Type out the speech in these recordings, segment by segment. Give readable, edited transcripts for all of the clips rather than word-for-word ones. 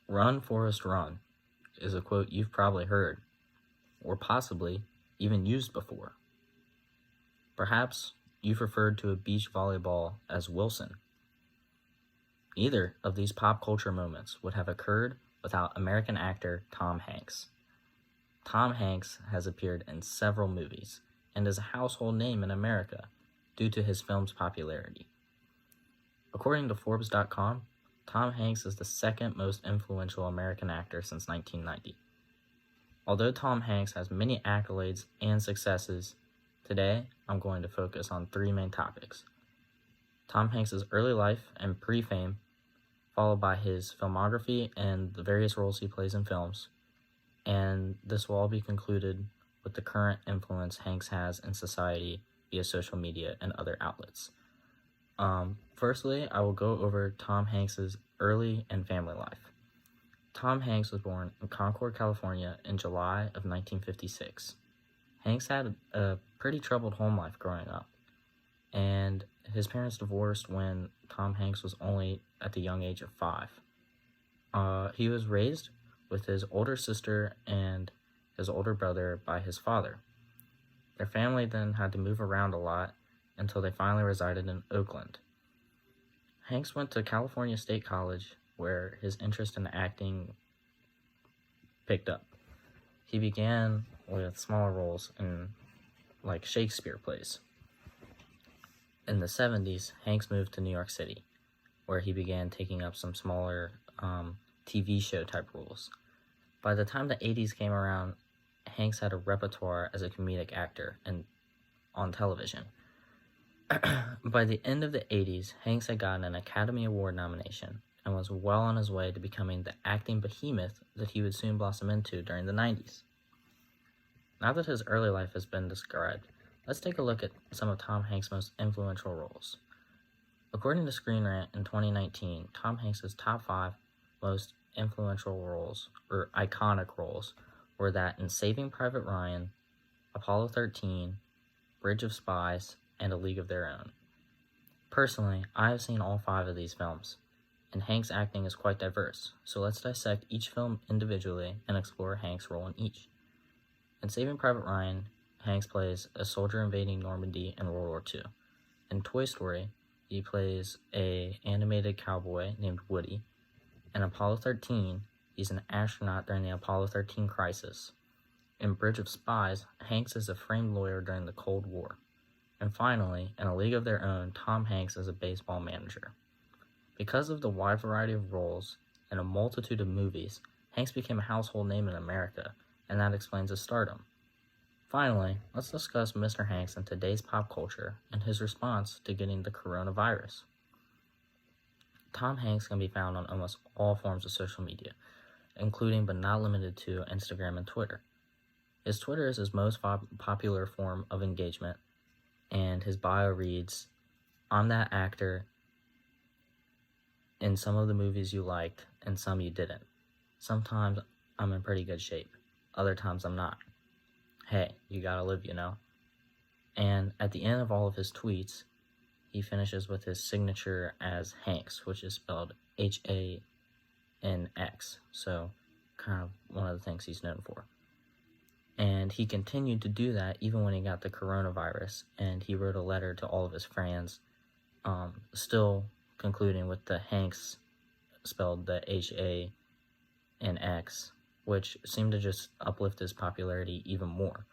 Run, Forrest, run is a quote you've probably heard, or possibly even used before. Perhaps you've referred to a beach volleyball as Wilson. Neither of these pop culture moments would have occurred without American actor Tom Hanks. Tom Hanks has appeared in several movies and is a household name in America due to his film's popularity. According to Forbes.com, Tom Hanks is the second most influential American actor since 1990. Although Tom Hanks has many accolades and successes, today I'm going to focus on three main topics: Tom Hanks' early life and pre-fame, followed by his filmography and the various roles he plays in films, and this will all be concluded with the current influence Hanks has in society via social media and other outlets. Firstly, I will go over Tom Hanks' early and family life. Tom Hanks was born in Concord, California in July of 1956. Hanks had a pretty troubled home life growing up, and his parents divorced when Tom Hanks was only at the young age of 5. He was raised with his older sister and his older brother by his father. Their family then had to move around a lot until they finally resided in Oakland. Hanks went to California State College, where his interest in acting picked up. He began with smaller roles in Shakespeare plays. In the 70s, Hanks moved to New York City, where he began taking up some smaller TV show type roles. By the time the 80s came around, Hanks had a repertoire as a comedic actor and on television. By the end of the 80s, Hanks had gotten an Academy Award nomination and was well on his way to becoming the acting behemoth that he would soon blossom into during the 90s. Now that his early life has been described, let's take a look at some of Tom Hanks' most influential roles. According to Screen Rant in 2019, Tom Hanks' top 5 most influential roles, or iconic roles, were that in Saving Private Ryan, Apollo 13, Bridge of Spies, and A League of Their Own. Personally, I have seen all 5 of these films, and Hanks' acting is quite diverse, so let's dissect each film individually and explore Hanks' role in each. In Saving Private Ryan, Hanks plays a soldier invading Normandy in World War II. In Toy Story, he plays an animated cowboy named Woody. In Apollo 13, he's an astronaut during the Apollo 13 crisis. In Bridge of Spies, Hanks is a framed lawyer during the Cold War. And finally, in A League of Their Own, Tom Hanks is a baseball manager. Because of the wide variety of roles and a multitude of movies, Hanks became a household name in America, and that explains his stardom. Finally, let's discuss Mr. Hanks in today's pop culture and his response to getting the coronavirus. Tom Hanks can be found on almost all forms of social media, including but not limited to Instagram and Twitter. His Twitter is his most popular form of engagement, and his bio reads, "I'm that actor in some of the movies you liked and some you didn't. Sometimes I'm in pretty good shape. Other times I'm not. Hey, you gotta live, you know." And at the end of all of his tweets, he finishes with his signature as Hanks, which is spelled Hanx, so kind of one of the things he's known for. And he continued to do that even when he got the coronavirus, and he wrote a letter to all of his fans, still concluding with the Hanks spelled the Hanx, which seemed to just uplift his popularity even more.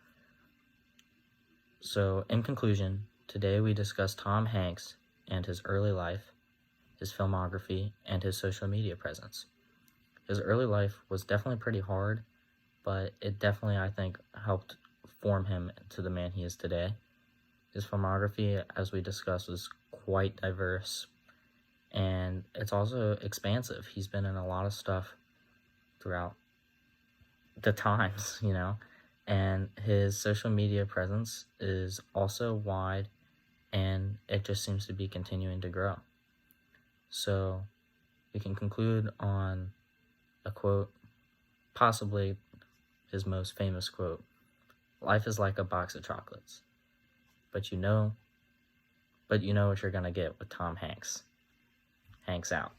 So, in conclusion, today we discussed Tom Hanks and his early life, his filmography, and his social media presence. His early life was definitely pretty hard, but it definitely, I think, helped form him to the man he is today. His filmography, as we discussed, was quite diverse, and it's also expansive. He's been in a lot of stuff throughout the times, you know, and his social media presence is also wide, and it just seems to be continuing to grow. So we can conclude on a quote, possibly his most famous quote: "Life is like a box of chocolates, but you know what you're gonna get with Tom Hanks." Hanks out.